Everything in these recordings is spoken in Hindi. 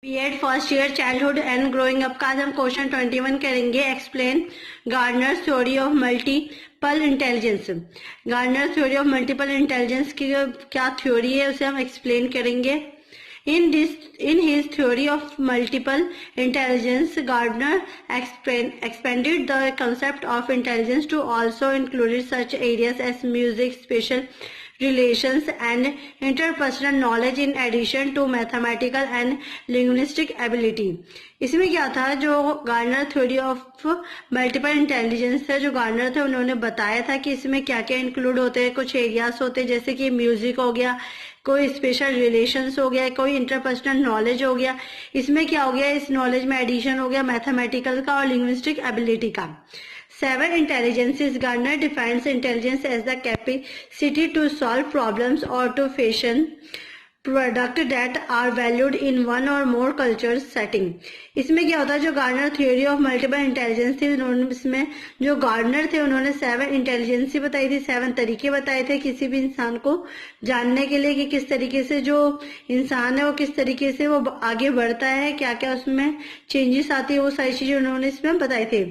BEd first year childhood and growing up का आज हम क्वेश्चन 21 करेंगे। Explain Gardner theory of multiple intelligence. Gardner theory of multiple intelligence की क्या थ्योरी है उसे हम एक्सप्लेन करेंगे। In his theory of multiple intelligence, Gardner expanded the concept of intelligence to also include such areas as music, spatial relations, and interpersonal knowledge in addition to mathematical and linguistic ability. इसमें क्या था, जो Gardner theory of multiple intelligence है, जो गार्डनर थे उन्होंने बताया था कि इसमें क्या क्या इंक्लूड होते हैं। कुछ एरियाज होते हैं जैसे कि म्यूजिक हो गया, कोई स्पेशल रिलेशंस हो गया, कोई इंटरपर्सनल नॉलेज हो गया। इसमें क्या हो गया, इस नॉलेज में एडिशन हो गया मैथमेटिकल का और लिंग्विस्टिक एबिलिटी का। 7 intelligences. Gardner defines intelligence as the capacity to solve problems or to fashion products that are valued in one or more culture setting. इसमें क्या होता है, जो Gardner theory of multiple intelligence थी, उन्होंने इसमें जो गार्डनर थे उन्होंने 7 इंटेलिजेंसी बताई थी, 7 तरीके बताए थे किसी भी इंसान को जानने के लिए कि किस तरीके से जो इंसान है वो किस तरीके से वो आगे बढ़ता है, क्या क्या उसमें चेंजेस आती है, वो सारी चीजें उन्होंने इसमें बताई थी।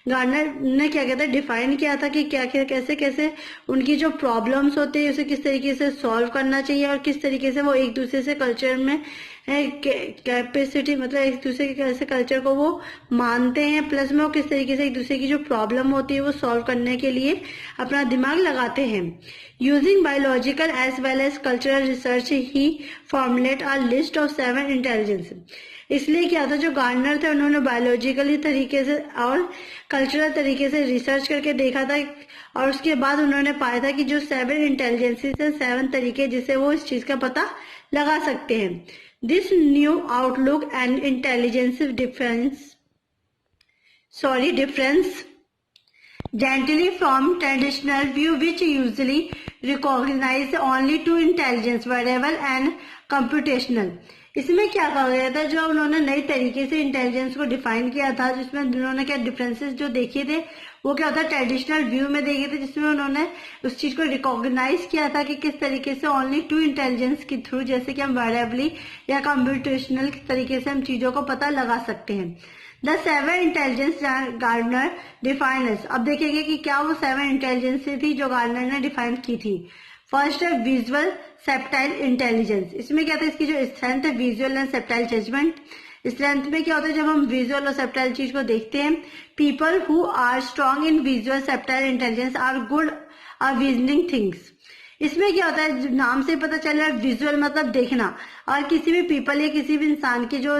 गार्डनर ने क्या कहता है, डिफाइन किया था कि क्या क्या कैसे कैसे उनकी जो प्रॉब्लम्स होती है उसे किस तरीके से सॉल्व करना चाहिए और किस तरीके से वो एक दूसरे से कल्चर में कैपेसिटी मतलब एक दूसरे के कैसे कल्चर को वो मानते हैं, प्लस में वो किस तरीके से एक दूसरे की जो प्रॉब्लम होती है वो सॉल्व करने के लिए अपना दिमाग लगाते हैं। Using biological as well as cultural research he formulate a list of 7 intelligence. इसलिए क्या था, जो गार्डनर थे उन्होंने बायोलॉजिकली तरीके से और कल्चरल तरीके से रिसर्च करके देखा था और उसके बाद उन्होंने पाया था कि जो 7 इंटेलिजेंसेस है, 7 तरीके जिससे वो इस चीज का पता लगा सकते हैं। This new outlook and intelligence difference gently from traditional view which usually recognize only 2 intelligence, variable and computational. इसमें क्या कहा गया था, जो उन्होंने नई तरीके से इंटेलिजेंस को डिफाइन किया था, जिसमें उन्होंने क्या डिफरेंसेस जो देखे थे वो क्या होता है, ट्रेडिशनल व्यू में देखे थे, जिसमें उन्होंने उस चीज को रिकॉग्नाइज किया था कि किस तरीके से ओनली 2 इंटेलिजेंस के थ्रू, जैसे कि हम वेरिएबली या कंप्यूटेशनल तरीके से हम चीजों को पता लगा सकते हैं। The 7 intelligence Gardner definers. अब देखेंगे कि क्या वो 7 इंटेलिजेंस थी जो गार्डनर ने डिफाइन की थी। फर्स्ट है विजुअल सेप्टाइल इंटेलिजेंस। इसमें क्या था, इसकी जो स्ट्रेंथ है visual and spatial judgment. Strength में क्या होता है, जब हम विजुअल और सेप्टाइल चीज को देखते हैं, people who are strong in visual spatial intelligence are good at visioning things. इसमें क्या होता है, नाम से पता चल रहा है विजुअल मतलब देखना, और किसी भी पीपल या किसी भी इंसान की जो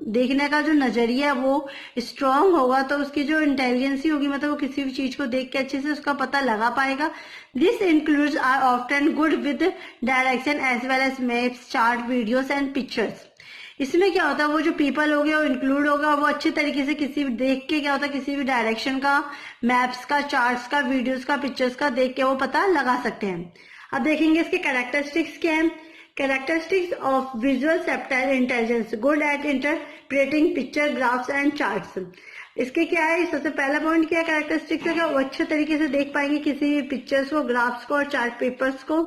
देखने का जो नजरिया है वो स्ट्रांग होगा तो उसकी जो इंटेलिजेंसी होगी, मतलब वो किसी भी चीज को देख के अच्छे से उसका पता लगा पाएगा। This includes are often good with direction as well as maps, chart, videos and pictures. इसमें क्या होता है, वो जो पीपल हो गया वो इंक्लूड होगा, वो अच्छे तरीके से किसी भी देख के क्या होता है, किसी भी डायरेक्शन का, मैप्स का, चार्ट्स का, वीडियोस का, पिक्चर्स का देख के वो पता लगा सकते हैं। अब देखेंगे इसके कैरेक्टरिस्टिक्स क्या है। Characteristics of visual spatial intelligence, good at interpreting picture, graphs and charts. इसके क्या है, सबसे पहला पॉइंट क्या है कैरेक्टरिस्टिक्स का, वो अच्छे तरीके से देख पाएंगे किसी भी पिक्चर्स को, ग्राफ्स को और चार्ट पेपर्स को।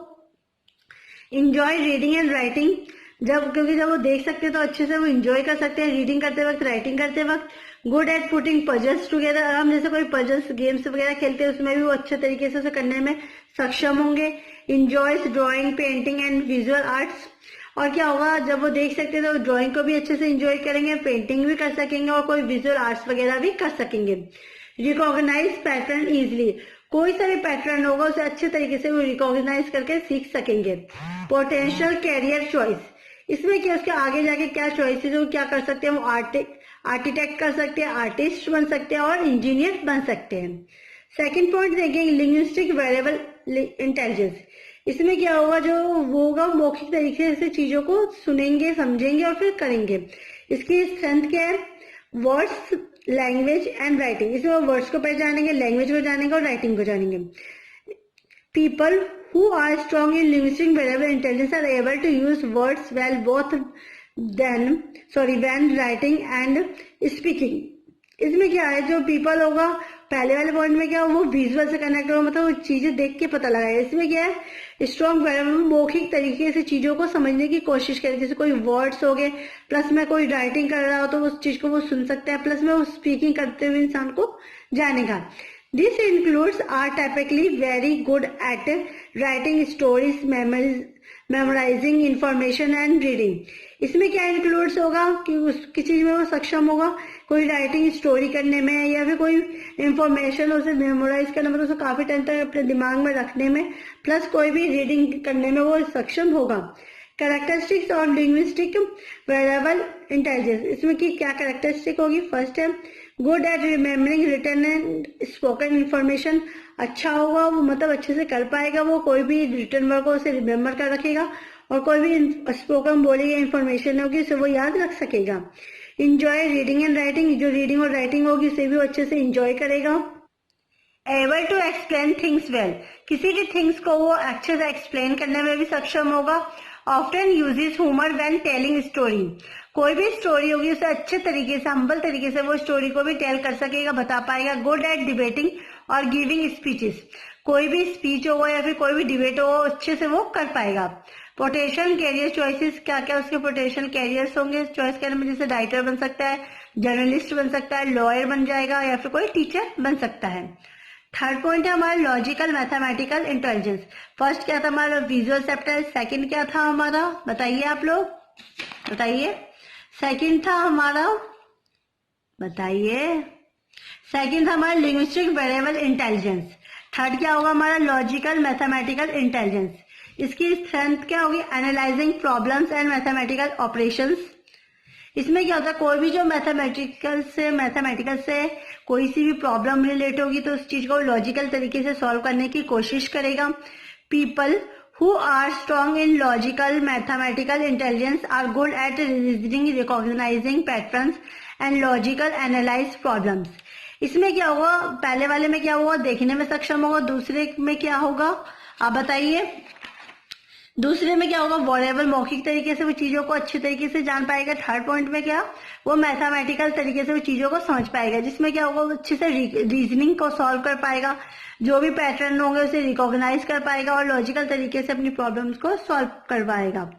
इंजॉय रीडिंग एंड राइटिंग, क्योंकि जब वो देख सकते हैं तो अच्छे से वो इंजॉय कर सकते हैं रीडिंग करते वक्त, राइटिंग करते वक्त। Good at putting puzzles together, हम जैसे कोई पजल्स गेम्स वगैरह खेलते हैं उसमें भी वो अच्छे तरीके से उसे करने में सक्षम होंगे। Enjoys drawing, painting and visual arts, और क्या होगा, जब वो देख सकते हैं तो ड्राइंग को भी अच्छे से इंजॉय करेंगे, पेंटिंग भी कर सकेंगे और कोई विजुअल आर्ट्स वगैरह भी कर सकेंगे। रिकॉग्नाइज पैटर्न इजिली, कोई सा भी पैटर्न होगा उसे अच्छे तरीके से वो रिकॉग्नाइज करके सीख सकेंगे। पोटेंशियल कैरियर चॉइस, इसमें क्या उसके आगे जाके क्या चॉइसेस है, वो क्या कर सकते हैं, वो आर्किटेक्ट कर सकते हैं, आर्टिस्ट बन सकते हैं और इंजीनियर बन सकते हैं। सेकंड पॉइंट देखेंगे लिंग्विस्टिक वेरिएबल इंटेलिजेंस। इसमें क्या होगा, जो वो होगा मौखिक तरीके से चीजों को सुनेंगे, समझेंगे और फिर करेंगे। इसकी स्ट्रेंथ क्या है, वर्ड्स, लैंग्वेज एंड राइटिंग। इसमें वो वर्ड्स को पहचानेंगे, लैंग्वेज को जानेंगे और राइटिंग को जानेंगे। People who are strong in linguistic variable intelligence are able to use words well both when writing and speaking. इसमें क्या है, जो पीपल होगा पहले वाले पॉइंट में क्या वो विजुअल से कनेक्ट हो, मतलब वो चीजें देख के पता लगाए। इसमें क्या है स्ट्रॉन्ग मौखिक तरीके से चीजों को समझने की कोशिश करे, जैसे कोई वर्ड्स हो गए, प्लस में कोई राइटिंग कर रहा हो तो उस चीज को वो सुन सकता है, प्लस में वो स्पीकिंग करते हुए इंसान को जानेगा। This includes are typically very good at writing stories, memorizing information and reading. इसमें क्या इंक्लूड्स होगा कि उसकी चीज में वो सक्षम होगा, कोई राइटिंग स्टोरी करने में या फिर कोई इंफॉर्मेशन उसे मेमोराइज करने में, तो उसे काफी टाइम तक अपने दिमाग में रखने में, प्लस कोई भी रीडिंग करने में वो सक्षम होगा। कैरेक्टरिस्टिक्स और लिंग्विस्टिक वेरिएबल इंटेलिजेंस, इसमें की क्या कैरेक्टरिस्टिक होगी? फर्स्ट है good at remembering written and spoken information, अच्छा होगा वो, मतलब अच्छे से कर पाएगा वो, कोई भी रिटर्न वर्क को उसे रिमेम्बर कर रखेगा और कोई भी स्पोकन बोली या इंफॉर्मेशन होगी उसे वो याद रख सकेगा। इंजॉय रीडिंग एंड राइटिंग, जो रीडिंग और राइटिंग होगी उसे भी वो अच्छे से इंजॉय करेगा। Able to explain things well, किसी भी थिंग्स को वो अच्छे से एक्सप्लेन करने में भी सक्षम होगा। Often uses humour when telling story, कोई भी स्टोरी होगी उसे अच्छे तरीके से, हम्बल तरीके से वो स्टोरी को भी टेल कर सकेगा, बता पाएगा। गुड एट डिबेटिंग और गिविंग स्पीचेस, कोई भी स्पीच होगा या फिर कोई भी डिबेट हो अच्छे से वो कर पाएगा। पोटेंशियल कैरियर चॉइसेस, क्या क्या उसके पोटेंशियल कैरियर्स होंगे चॉइस करने में, जैसे राइटर बन सकता है, जर्नलिस्ट बन सकता है, लॉयर बन जाएगा या फिर कोई टीचर बन सकता है। थर्ड पॉइंट है हमारा लॉजिकल मैथमेटिकल इंटेलिजेंस। फर्स्ट क्या था हमारा विजुअल सेप्टर, सेकंड क्या था हमारा बताइए आप लोग, बताइए। सेकंड था हमारा, बताइए, सेकंड था हमारा लिंग्विस्टिक वेरिएबल इंटेलिजेंस। थर्ड क्या होगा हमारा लॉजिकल मैथमेटिकल इंटेलिजेंस। इसकी स्ट्रेंथ क्या होगी? Analysing problems and mathematical operations. इसमें क्या होता है कोई भी जो मैथमेटिकल से कोई सी भी प्रॉब्लम रिलेट होगी तो उस चीज को लॉजिकल तरीके से सॉल्व करने की कोशिश करेगा। People who are strong in logical mathematical intelligence are good at reasoning, recognizing patterns and logical analyze problems. इसमें क्या होगा? पहले वाले में क्या होगा? देखने में सक्षम होगा। दूसरे में क्या होगा आप बताइए? दूसरे में क्या होगा? वॉरेबल मौखिक तरीके से वो चीजों को अच्छे तरीके से जान पाएगा। थर्ड पॉइंट में क्या? वो मैथमेटिकल तरीके से वो चीजों को समझ पाएगा, जिसमें क्या होगा? वो अच्छे से रीजनिंग को सॉल्व कर पाएगा, जो भी पैटर्न होंगे उसे रिकॉग्नाइज कर पाएगा और लॉजिकल तरीके से अपनी प्रॉब्लम्स को सॉल्व कर पाएगा।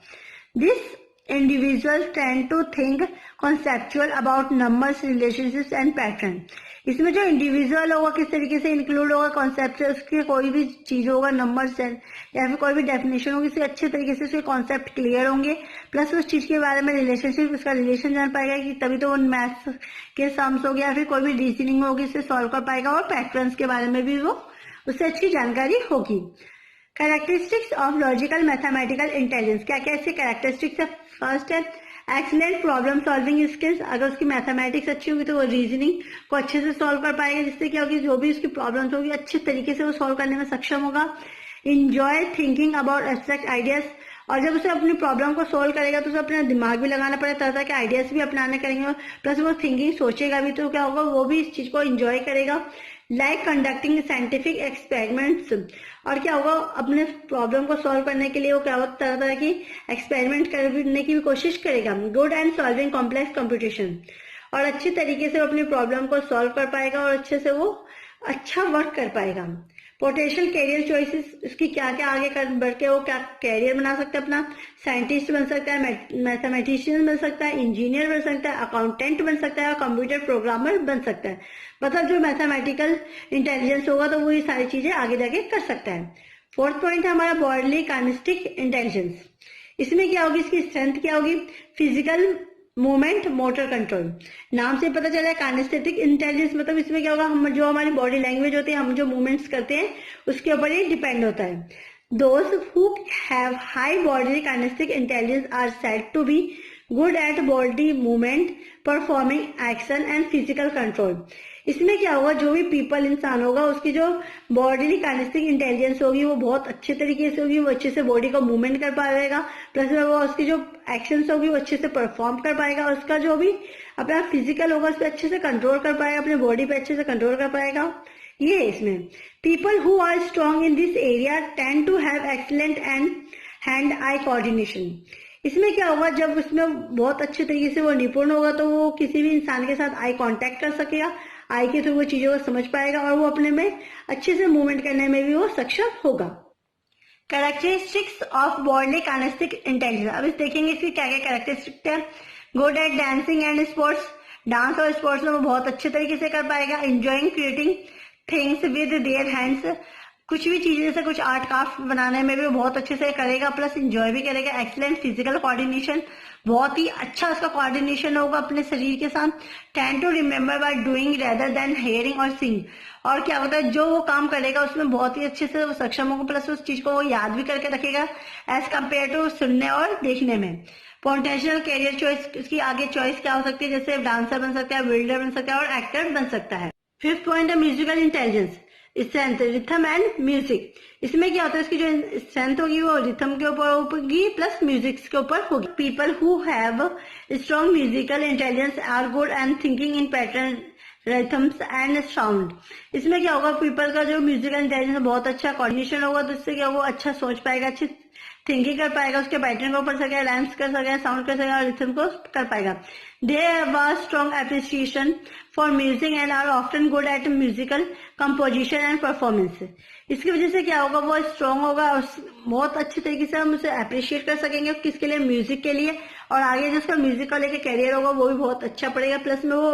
This individual tend to think conceptual about numbers, relationships and pattern. इसमें जो इंडिविजुअल होगा किस तरीके से इंक्लूड होगा? कॉन्सेप्ट, उसके कोई भी चीज होगा, नंबर्स या फिर कोई भी डेफिनेशन होगी, इससे अच्छे तरीके से उसके कॉन्सेप्ट क्लियर होंगे, प्लस उस चीज के बारे में रिलेशनशिप, उसका रिलेशन जान पाएगा कि तभी तो वो मैथ्स के सम्स हो गया या फिर कोई भी रीजनिंग होगी इससे सॉल्व कर पाएगा, और पैटर्न्स के बारे में भी वो उससे अच्छी जानकारी होगी। Characteristics of logical mathematical intelligence, क्या क्या इसके कैरेक्टरिस्टिक्स है? फर्स्ट है एक्सीलेंट प्रॉब्लम सॉल्विंग स्किल्स, अगर उसकी मैथमेटिक्स अच्छी होगी तो वो रीजनिंग को अच्छे से सॉल्व कर पाएगा, जिससे क्या होगी जो भी उसकी प्रॉब्लम्स होगी अच्छे तरीके से वो सॉल्व करने में सक्षम होगा। Enjoy thinking about abstract ideas, और जब उसे अपनी प्रॉब्लम को सॉल्व करेगा तो उसे अपना दिमाग भी लगाना पड़ेगा, तरह तरह के आइडियाज भी अपनाने करेंगे, प्लस वो थिंकिंग सोचेगा भी, तो क्या होगा वो भी इस चीज को इंजॉय करेगा। लाइक कंडक्टिंग साइंटिफिक एक्सपेरिमेंट्स, और क्या होगा अपने प्रॉब्लम को सॉल्व करने के लिए वो क्या होगा तरह तरह की एक्सपेरिमेंट करने की भी कोशिश करेगा। Good and solving complex computation, और अच्छे तरीके से वो अपनी प्रॉब्लम को सॉल्व कर पाएगा और अच्छे से वो अच्छा वर्क कर पाएगा। पोटेंशियल कैरियर चॉइसेस, उसकी क्या क्या आगे बढ़ के वो क्या कैरियर बना सकता है अपना? साइंटिस्ट बन सकता है, मैथमेटिशियन बन सकता है, इंजीनियर बन सकता है, अकाउंटेंट बन सकता है और कंप्यूटर प्रोग्रामर बन सकता है। मतलब जो मैथमेटिकल इंटेलिजेंस होगा तो वो ये सारी चीजें आगे जाके कर सकता है। फोर्थ पॉइंट है हमारा बॉडीली काइनेस्टिक इंटेलिजेंस। इसमें क्या होगी? इसकी स्ट्रेंथ क्या होगी? Physical movement, motor control. नाम से पता चला है काइनेस्थेटिक इंटेलिजेंस, मतलब इसमें क्या होगा हम जो हमारी बॉडी लैंग्वेज होती है, हम जो मूवमेंट्स करते हैं उसके ऊपर ये डिपेंड होता है। Those who have high body kinesthetic intelligence are said to be good at body movement, performing action and physical control. इसमें क्या होगा जो भी पीपल इंसान होगा उसकी जो बॉडी काइनेस्टिक इंटेलिजेंस होगी वो बहुत अच्छे तरीके से होगी, वो अच्छे से बॉडी को मूवमेंट कर पाएगा, प्लस वो उसकी जो एक्शंस होगी वो अच्छे से परफॉर्म कर पाएगा, और उसका जो भी अपना फिजिकल होगा उस पर अच्छे से कंट्रोल कर पाएगा, अपने बॉडी पे अच्छे से कंट्रोल कर पाएगा। ये है इसमें। People who are strong in this area tend to have excellent and hand eye coordination. इसमें क्या होगा जब उसमें बहुत अच्छे तरीके से वो निपुण होगा तो वो किसी भी इंसान के साथ आई कांटेक्ट कर सकेगा, आई के थ्रू वो चीजों को समझ पाएगा और वो अपने में अच्छे से मूवमेंट करने में भी वो सक्षम होगा। Characteristics of body kinesthetic intelligence, अब इस देखेंगे इसकी क्या क्या कैरेक्टरिस्टिक है। Good at dancing and sports, dance और स्पोर्ट्स में वो बहुत अच्छे तरीके से कर पाएगा। Enjoying creating things with their hands, कुछ भी चीजें जैसे कुछ आर्ट क्राफ्ट बनाने में भी वो बहुत अच्छे से करेगा, प्लस एंजॉय भी करेगा। एक्सीलेंट फिजिकल कोऑर्डिनेशन, बहुत ही अच्छा उसका कोऑर्डिनेशन होगा अपने शरीर के साथ। Tend to remember by doing rather than hearing और सीइंग, और क्या होता है जो वो काम करेगा उसमें बहुत ही अच्छे से वो सक्षम होगा, प्लस उस चीज को वो याद भी करके रखेगा एज कम्पेयर टू सुनने और देखने में। पोटेंशियल कैरियर चॉइस, इसकी आगे चॉइस क्या हो सकती है, जैसे डांसर बन सकता है, बिल्डर बन सकता है और एक्टर बन सकता है। फिफ्थ पॉइंट है musical intelligence, strength, rhythm and music. इसमें क्या होता है इसकी जो स्ट्रेंथ होगी वो रिथम के ऊपर होगी प्लस म्यूजिक के ऊपर होगी। People who have strong musical intelligence are good and thinking in pattern rhythms and sound. इसमें क्या होगा, पीपल का जो म्यूजिकल इंटेलिजेंस बहुत अच्छा कोऑर्डिनेशन होगा, तो इससे क्या वो अच्छा सोच पाएगा, अच्छी थिंकिंग कर पाएगा, उसके पैटर्न को पढ़ सकेगा, राइम्स कर सकेगा, साउंड कर सकेगा और रिथम को कर पाएगा। They have a strong appreciation for music and are often good at musical composition and performance. इसकी वजह से क्या होगा, वो स्ट्रॉन्ग होगा और बहुत अच्छे तरीके से हम उसे अप्रिशिएट कर सकेंगे, किसके लिए, म्यूजिक के लिए, और आगे जिसका म्यूजिक को लेकर कैरियर होगा वो भी बहुत अच्छा पड़ेगा, प्लस में वो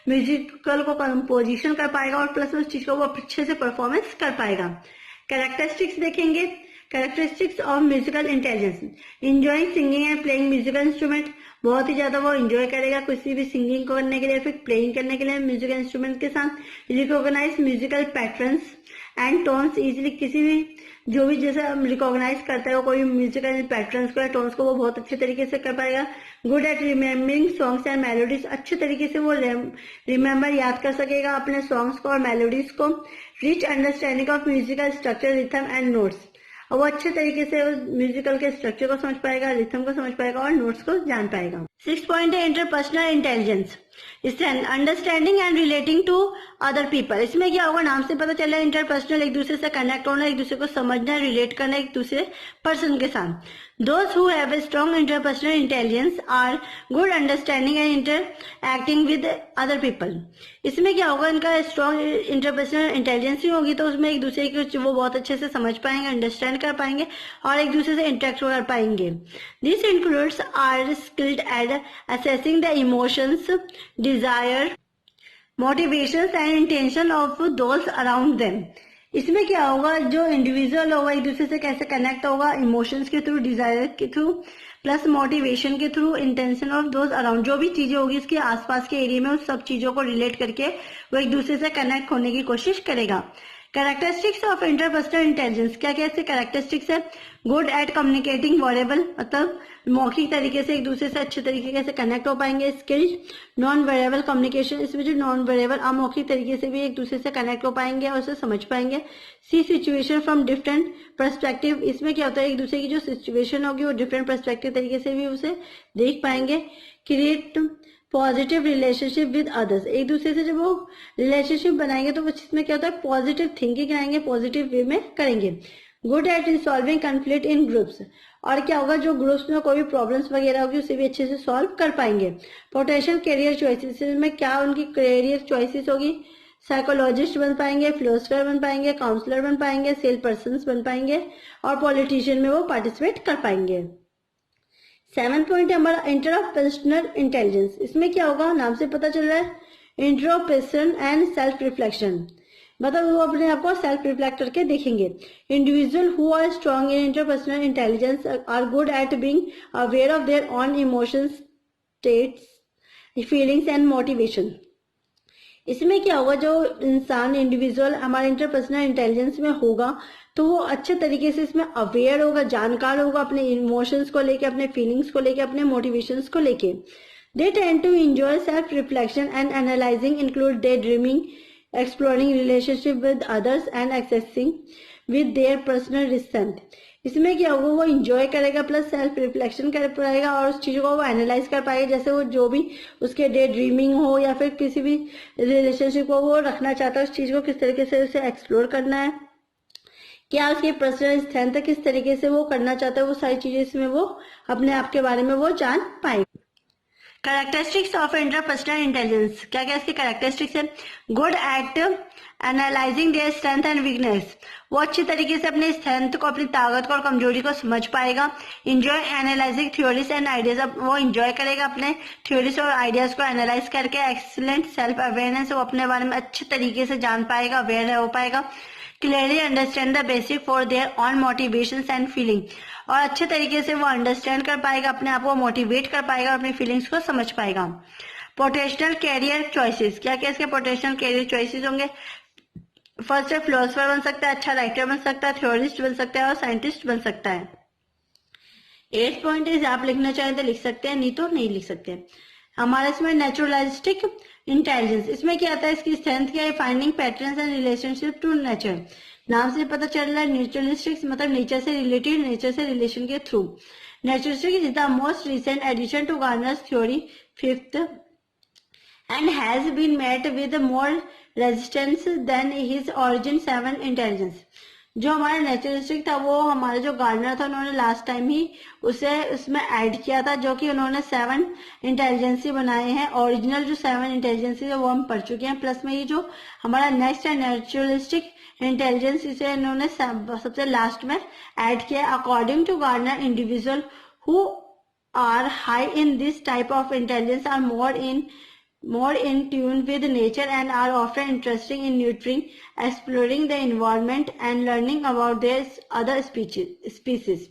म्यूजिकल को कंपोजिशन कर पाएगा और प्लस में उस चीज को वो अच्छे से परफॉर्मेंस कर पाएगा। कैरेक्टरिस्टिक्स देखेंगे, characteristics of musical intelligence, enjoying singing and playing musical instrument, बहुत ही ज्यादा वो इंजॉय करेगा किसी भी सिंगिंग करने के लिए, फिर प्लेइंग करने के लिए म्यूजिकल इंस्ट्रूमेंट के साथ। Recognise musical patterns and tones easily, किसी भी जो भी जैसे रिकॉग्नाइज करता है वो कोई म्यूजिकल पैटर्न्स को या टोन्स को वो बहुत अच्छे तरीके से कर पाएगा। Good at remembering songs and melodies, अच्छे तरीके से वो रिमेम्बर याद कर सकेगा अपने सॉन्ग्स को और मेलोडीज को। Rich understanding of musical structure, rhythm and notes, और वो अच्छे तरीके से म्यूजिकल के स्ट्रक्चर को समझ पाएगा, रिथम को समझ पाएगा और नोट्स को जान पाएगा। 6 पॉइंट है interpersonal intelligence, understanding and relating to other people. इसमें क्या होगा, नाम से पता चल रहा है इंटरपर्सनल, एक दूसरे से कनेक्ट होना, एक दूसरे को समझना, रिलेट करना एक दूसरे पर्सन के साथ। Those who have a strong interpersonal intelligence are good understanding and interacting with other people। इसमें क्या होगा, इनका स्ट्रॉन्ग इंटरपर्सनल इंटेलिजेंस ही होगी तो उसमें एक दूसरे को वो बहुत अच्छे से समझ पाएंगे, अंडरस्टैंड कर पाएंगे और एक दूसरे से इंटरेक्ट कर पाएंगे। This includes are skilled at assessing the emotions, desire, motivations and intention of those around them. इसमें क्या होगा, जो इंडिविजुअल होगा एक दूसरे से कैसे कनेक्ट होगा, इमोशंस के थ्रू, डिजायर के थ्रू, प्लस मोटिवेशन के through, intention of those around, जो भी चीजें होगी इसके आसपास के एरिया में उस सब चीजों को रिलेट करके वो एक दूसरे से कनेक्ट होने की कोशिश करेगा। कैरेक्टरिस्टिक्स ऑफ इंटरपर्सनल इंटेलिजेंस, क्या क्या इससे कैरेक्टरिस्टिक्स है। गुड एट कम्युनिकेटिंग वर्बल, मतलब मौखिक तरीके से एक दूसरे से अच्छे तरीके से कनेक्ट हो पाएंगे। स्किल्ड नॉन वेरेबल कम्युनिकेशन, इसमें जो नॉन वेरेबल अमौखिक तरीके से भी एक दूसरे से कनेक्ट हो पाएंगे और उसे समझ पाएंगे। सी सिचुएशन फ्रॉम डिफरेंट पर्सपेक्टिव, इसमें क्या होता है एक दूसरे की जो सिचुएशन होगी वो डिफरेंट पर्सपेक्टिव तरीके से भी उसे देख पाएंगे। Create positive relationship with others, एक दूसरे से जब वो रिलेशनशिप बनाएंगे तो इसमें क्या होता है पॉजिटिव थिंकिंग आएंगे, पॉजिटिव वे में करेंगे। Good at resolving conflict in groups, और क्या होगा जो ग्रुप्स में कोई भी प्रॉब्लम्स वगैरह होगी उसे भी अच्छे से सॉल्व कर पाएंगे। पोटेंशियल कैरियर चॉइसेस में क्या उनकी कैरियर चॉइसेस होगी, साइकोलॉजिस्ट बन पाएंगे, फिलोसफर बन पाएंगे, काउंसलर बन पाएंगे, सेल पर्सन बन पाएंगे और पॉलिटिशियन में वो पार्टिसिपेट कर पाएंगे। 7 पॉइंट है हमारा इंटरपर्सनल इंटेलिजेंस, इसमें क्या होगा, नाम से पता चल रहा है इंट्रोस्पेक्शन एंड सेल्फ रिफ्लेक्शन, मतलब वो अपने आप को सेल्फ रिफ्लेक्ट करके देखेंगे। Individual who are strong in interpersonal intelligence are good at being aware of their own emotions, states, feelings and motivation. इसमें क्या होगा, जो इंसान इंडिविजुअल हमारे इंटरपर्सनल इंटेलिजेंस में होगा तो वो अच्छे तरीके से इसमें अवेयर होगा, जानकार होगा अपने इमोशंस को लेके, अपने फीलिंग्स को लेके, अपने मोटिवेशंस को लेके। They tend to enjoy self reflection and analysing, include day dreaming, exploring relationship with others and accessing with their personal strength। इसमें क्या होगा, वो इंजॉय करेगा प्लस सेल्फ रिफ्लेक्शन कर पाएगा और उस चीजों को वो एनालाइज कर पाएगा, जैसे वो जो भी उसके डे ड्रीमिंग हो या फिर किसी भी रिलेशनशिप को वो रखना चाहता है, उस चीज को किस तरीके से उसे एक्सप्लोर करना है, क्या उसकी पर्सनल स्ट्रेंथ है, किस तरीके से वो करना चाहता है, वो सारी चीजें इसमें वो अपने आप के बारे में वो जान पाएगा। कैरेक्टरिस्टिक्स ऑफ इंटरपर्सनल इंटेलिजेंस, क्या क्या इसके कैरेक्टरिस्टिक्स है? Good eight analysing their strength and weakness, वो अच्छी तरीके से अपने स्ट्रेंथ को, अपनी ताकत को और कमजोरी को समझ पाएगा। Enjoy analysing theories and ideas, वो इंजॉय करेगा अपने थ्योरीज और आइडियाज को एनालाइज करके। एक्सीलेंट सेल्फ अवेयरनेस, वो अपने बारे में अच्छे तरीके से जान पाएगा, अवेयर हो पाएगा। Clearly understand the basic for their on motivations and feeling, और अच्छे तरीके से वो अंडरस्टैंड कर पाएगा, अपने आप को मोटिवेट कर पाएगा और अपनी फीलिंग्स को समझ पाएगा। पोटेंशियल कैरियर चॉइसेस, क्या क्या इसके पोटेंशियल कैरियर चॉइसेस होंगे? फर्स्ट है फिलोसफर बन सकता है, अच्छा राइटर बन सकता है, थ्योरिस्ट बन सकता है और साइंटिस्ट बन सकता है। 8 पॉइंट इज आप लिखना चाहें तो लिख सकते हैं, नहीं तो नहीं लिख सकते। हमारे इसमें नेचुरलिस्टिक इंटेलिजेंस, इसमें क्या आता है? इसकी स्ट्रेंथ क्या है? Finding patterns and relationship to nature, नाम से पता चल रहा है। नेचुरलिस्टिक मतलब नेचर से रिलेटेड, नेचर से रिलेशन के through. Naturalistic is the most recent addition to Gardner's theory 5th and has been met with more resistance than his origin 7 intelligence। जो हमारा नेचुरलिस्टिक था वो हमारा जो गार्डनर था उन्होंने लास्ट टाइम ही उसे उसमें ऐड किया था, जो कि उन्होंने 7 इंटेलिजेंसी बनाए हैं। ओरिजिनल जो 7 इंटेलिजेंसी है वो हम पढ़ चुके हैं, प्लस में ये जो हमारा नेक्स्ट है नेचुरलिस्टिक इंटेलिजेंस, इसे इन्होंने सबसे लास्ट में ऐड किया। According to Gardner, individual who are high in this type of intelligence are more in tune with nature and are often interested in nurturing, exploring the environment and learning about their other species।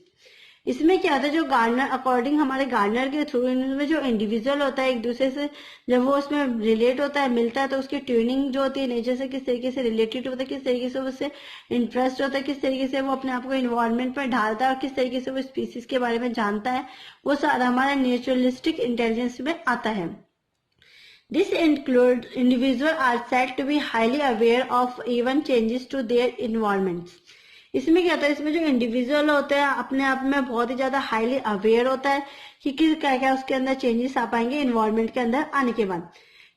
इसमें क्या होता है? जो गार्डनर, अकॉर्डिंग हमारे गार्डनर के थ्रू, इनमें जो इंडिविजुअल होता है एक दूसरे से जब वो उसमें रिलेट होता है, मिलता है, तो उसकी ट्यूनिंग जो होती है नेचर से किस तरीके से रिलेटेड होता है, किस तरीके से उससे इंटरेस्ट होता है, किस तरीके से वो अपने आप को इन्वायरमेंट में ढालता है और किस तरीके से वो स्पीसीज के बारे में जानता है, वो सारा हमारा नेचुरलिस्टिक इंटेलिजेंस में आता है। This includes individuals are said to be highly aware of even changes to their environments। इसमें क्या होता है? इसमें जो इंडिविजुअल होते हैं अपने आप में बहुत ही ज्यादा हाईली अवेयर होता है कि किस क्या क्या उसके अंदर चेंजेस आ पाएंगे इन्वायरमेंट के अंदर आने के बाद।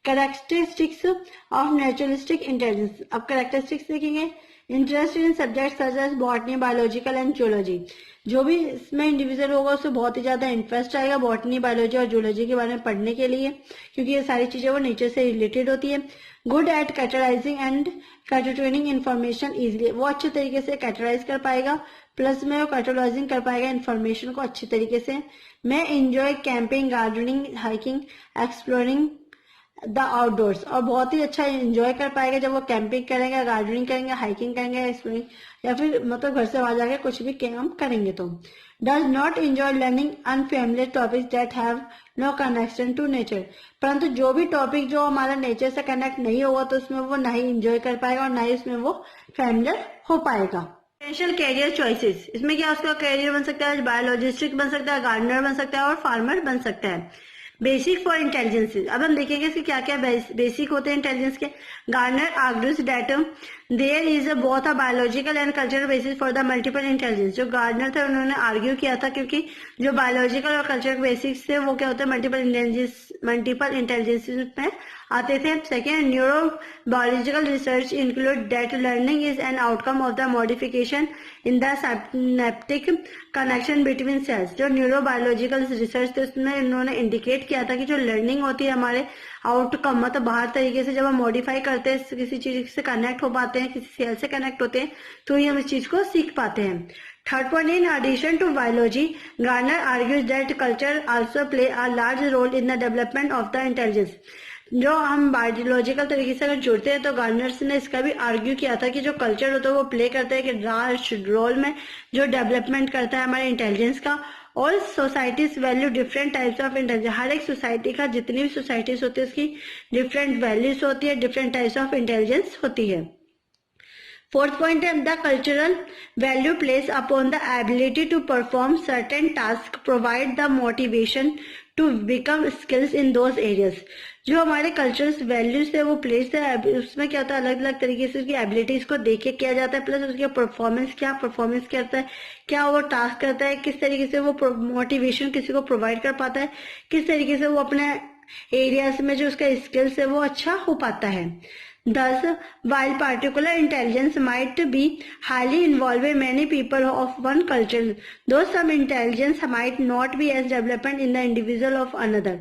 कैरेक्टरिस्टिक्स ऑफ नेचुरलिस्टिक इंटेलिजेंस, अब कैरेक्टरिस्टिक्स देखेंगे। Interest in subject such as botany, biological and geology, जो भी इसमें इंडिविजुअल होगा उससे बहुत ही ज्यादा इंटरेस्ट आएगा बॉटनी, बायोलॉजी और जियोलॉजी के बारे में पढ़ने के लिए, क्योंकि ये सारी चीजें वो नेचर से रिलेटेड होती है। Good eight categorising and categorising information easily, वो अच्छे तरीके से कैटेगराइज कर पाएगा, प्लस में वो कैटेगराइजिंग कर पाएगा इंफॉर्मेशन को अच्छी तरीके से। मैं enjoy camping, gardening, hiking, exploring the outdoors, और बहुत ही अच्छा एंजॉय कर पाएगा जब वो कैंपिंग करेंगे, गार्डनिंग करेंगे, हाइकिंग करेंगे, एक्सप्लोरिंग, या फिर मतलब घर से बाहर जाके कुछ भी काम करेंगे। तो does not enjoy learning unfamiliar topics that have no connection to nature, परंतु जो भी टॉपिक जो हमारा नेचर से कनेक्ट नहीं होगा तो उसमें वो ना ही एंजॉय कर पाएगा और ना ही उसमें वो फैमिलियर हो पाएगा। पोटेंशियल कैरियर चॉइसेस, इसमें क्या उसका कैरियर बन सकता है? बायोलॉजिस्ट बन सकता है, गार्डनर बन सकता है और फार्मर बन सकता है। बेसिक फॉर इंटेलिजेंस, अब हम देखेंगे इसके क्या क्या बेसिक होते हैं इंटेलिजेंस के। Gardner argues that there is both a biological and cultural basis for the multiple intelligence. जो गार्डनर थे उन्होंने आर्ग्यू किया था, क्योंकि जो बायोलॉजिकल और कल्चरल बेसिक्स थे वो क्या होते हैं? मल्टीपल इंटेलिजेंस में आते थे। Second, neuro biological research include that learning is an outcome of the modification in the synaptic connection between cells. जो न्यूरो बायोलॉजिकल रिसर्च थे उसमें इन्होंने इंडिकेट किया था कि जो लर्निंग होती है हमारे आउटकम, मतलब बाहर तरीके से जब हम मॉडिफाई करते हैं, किसी चीज से कनेक्ट हो पाते हैं, किसी सेल से कनेक्ट होते हैं, तो ही हम इस चीज को सीख पाते हैं। Third point, in addition to biology, Gardner argues that culture also play a large role in the development of the intelligence. जो हम बायोलॉजिकल तरीके से अगर जुड़ते हैं तो गार्डनर्स ने इसका भी आर्ग्यू किया था कि जो कल्चर होता है वो प्ले करता है कि लार्ज रोल में जो डेवलपमेंट करता है हमारे इंटेलिजेंस का। All societies value different types of intelligence, हर एक सोसाइटी का, जितनी भी सोसाइटीज होती है उसकी डिफरेंट वैल्यूज होती है, डिफरेंट टाइप्स ऑफ इंटेलिजेंस होती है। फोर्थ पॉइंट है the cultural value place upon the ability to perform certain task, provide the motivation to become skills in those areas. जो हमारे कल्चरल वैल्यूज है वो प्लेस है, उसमें क्या होता है अलग अलग तरीके से उसकी एबिलिटीज को देख के किया जाता है, प्लस उसकी परफॉर्मेंस करता है, क्या वो टास्क करता है, किस तरीके से वो मोटिवेशन किसी को प्रोवाइड कर पाता है, किस तरीके से वो अपने एरियाज में जो उसका स्किल्स है वो अच्छा हो पाता है। Thus, while particular intelligence might be highly involved in many people of one culture, though some intelligence might not be as developed in the individual of another.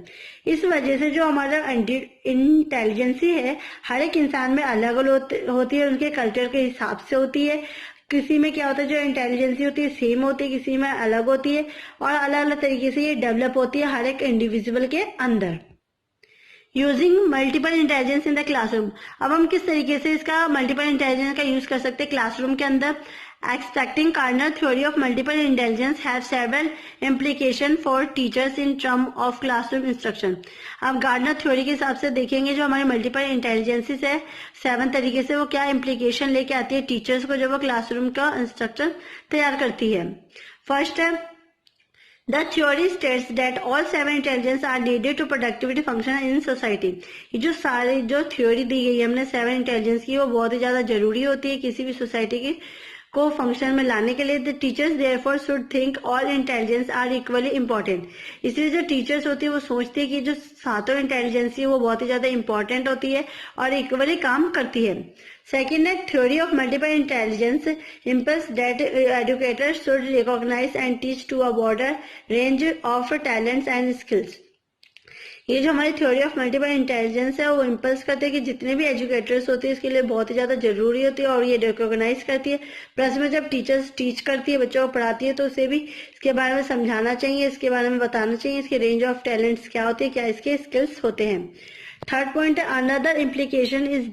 इस वजह से जो हमारा इंटेलिजेंसी है हर एक इंसान में अलग अलग होती है, उनके कल्चर के हिसाब से होती है. किसी में क्या होता है जो इंटेलिजेंसी होती है सेम होती है, किसी में अलग होती है और अलग अलग तरीके से ये डेवलप होती है हर एक इंडिविजुअल के अंदर. Using multiple intelligence in the classroom. अब हम किस तरीके से इसका मल्टीपल इंटेलिजेंस का यूज कर सकते हैं क्लासरूम के अंदर. Expecting corner theory of multiple intelligence have several implication for teachers in term of classroom instruction. अब गार्डनर थ्योरी के हिसाब से देखेंगे जो हमारी मल्टीपल इंटेलिजेंसेस है 7 तरीके से वो क्या इम्प्लीकेशन लेके आती है टीचर्स को जब वो क्लासरूम का इंस्ट्रक्शन तैयार करती है. फर्स्ट है The theory states that all 7 intelligence are needed to productivity function in society. ये जो सारी जो थ्योरी दी गई है हमने 7 इंटेलिजेंस की वो बहुत ही ज्यादा जरूरी होती है किसी भी सोसाइटी की को फंक्शन में लाने के लिए. The teachers therefore should think all intelligence are equally important. इसलिए जो टीचर्स होती है वो सोचती है कि जो 7 इंटेलिजेंस है वो बहुत ही ज्यादा इंपॉर्टेंट होती है और इक्वली काम करती है. Second है theory of multiple intelligence impels that educators should recognize and teach to a broader range of talents and skills. ये जो हमारी थ्योरी ऑफ मल्टीपल इंटेलिजेंस है वो इम्पल्स करते हैं कि जितने भी एजुकेटर्स होते हैं इसके लिए बहुत ही ज्यादा जरूरी होती है और ये रिकॉग्नाइज करती है. प्लस में जब टीचर्स टीच करती है बच्चों को पढ़ाती है तो उसे भी इसके बारे में समझाना चाहिए, इसके बारे में बताना चाहिए इसके रेंज ऑफ टैलेंट्स क्या होते हैं, क्या इसके स्किल्स होते हैं. थर्ड पॉइंट है another implication is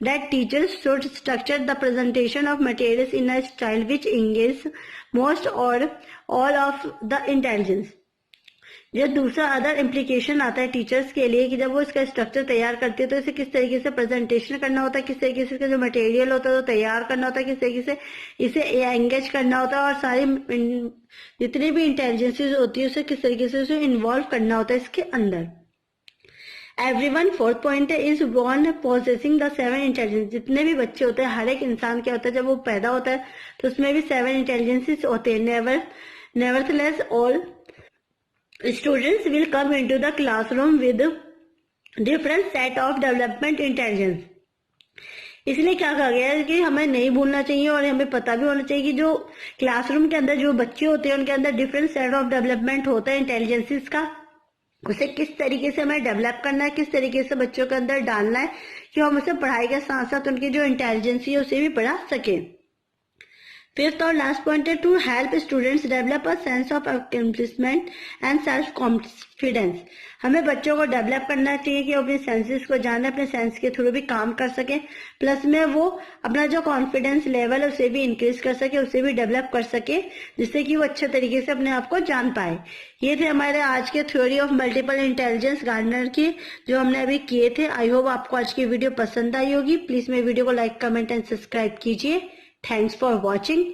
that teachers should structure the presentation of materials in a style which engages most or all of the intelligence. जो दूसरा अदर इम्प्लीकेशन आता है टीचर्स के लिए कि जब वो इसका स्ट्रक्चर तैयार करती है तो इसे किस तरीके से प्रेजेंटेशन करना होता है, किस तरीके से इसका जो मटेरियल होता है वो तैयार करना होता है, किस तरीके से इसे एंगेज करना होता है और सारी जितनी भी इंटेलिजेंसेस होती है उसे किस तरीके से उसे इन्वॉल्व करना होता है इसके अंदर. Everyone fourth point is born possessing the 7 intelligence. जितने भी बच्चे होते हैं हर एक इंसान क्या होता है जब वो पैदा होता है तो उसमें भी 7 इंटेलिजेंसेस होते हैं. Nevertheless all students will come into the classroom with different set of development intelligence. इसलिए क्या कहा गया है कि हमें नहीं भूलना चाहिए और हमें पता भी होना चाहिए कि जो क्लासरूम के अंदर जो बच्चे होते हैं उनके अंदर डिफरेंट सेट ऑफ डेवलपमेंट होता है इंटेलिजेंसेस का, उसे किस तरीके से हमें डेवलप करना है, किस तरीके से बच्चों के अंदर डालना है कि हम उसे पढ़ाई के साथ साथ उनकी जो इंटेलिजेंसी है उसे भी बढ़ा सके. फिफ्थ और लास्ट पॉइंट है to help students develop a sense of accomplishment and self confidence. हमें बच्चों को डेवलप करना चाहिए कि वो अपने सेंसेस को जाने, अपने सेंस के थ्रू भी काम कर सके, प्लस में वो अपना जो कॉन्फिडेंस लेवल है उसे भी इंक्रीज कर सके, उसे भी डेवलप कर सके जिससे कि वो अच्छे तरीके से अपने आप को जान पाए. ये थे हमारे आज के theory of multiple intelligence Gardner की जो हमने अभी किए थे. आई होप आपको आज की वीडियो पसंद आई होगी. प्लीज मेरे वीडियो को लाइक, कमेंट एंड सब्सक्राइब कीजिए. Thanks for watching.